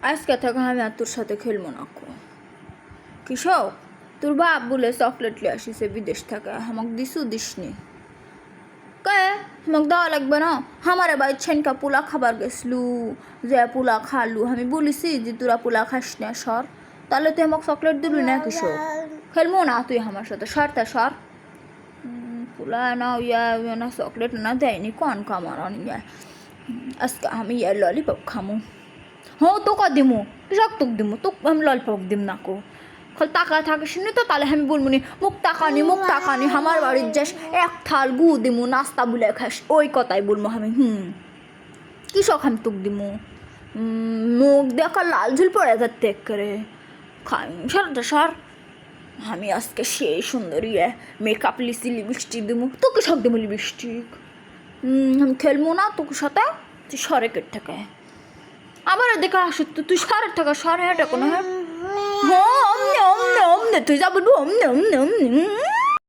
আজকে থেকে আমি আর তোর সাথে খেলবো না কো কৃষক তোর বাপ বলে চকলেট লিয়ে আসিছে বিদেশ থেকে আমাকে দিসনি কে আমাকে দেওয়া লাগবে না আমার বাড়ির ছেনকা পোলা খাবার গেছলু যে পোলা খালু আমি বলিছি যে তোরা পোলা খাস না সর তাহলে তুই আমাকে চকলেট দিবি না কৃষক খেলবো না তুই আমার সাথে সরতে সর পোলা না ইয়া না চকলেট না দেয়নি কন কামার ইয়া আজকে আমি ইয়ার ললিপপ খামু হ্যাঁ তোকে দিমু কৃষক তোকে দিমু তোকে আমি ললিপপ দিম না কো খালি টাকা থাকিস নি তো তাহলে আমি বলবো নি মুখ টাকানি আমার বাড়ির যাস এক থাল গু দিমু নাস্তা বলে খাস ওই কথাই বলবো আমি কৃষক আমি তোকে দিমু মুখ দেখা লাল ঝুল পড়ে যাচ্ছে করে খাই সর আমি আজকে সেই সুন্দরী মেকআপ লিসি লিপস্টিক দিমু তোকে সব দিমু লিপস্টিক আমি খেলবো না তোকে সাথে তুই সরে কেট থাকে আবার এদিকে আসি তুই সরের থাকা সরে হেঁটে কোনো হ্যাঁ তুই যা বলবো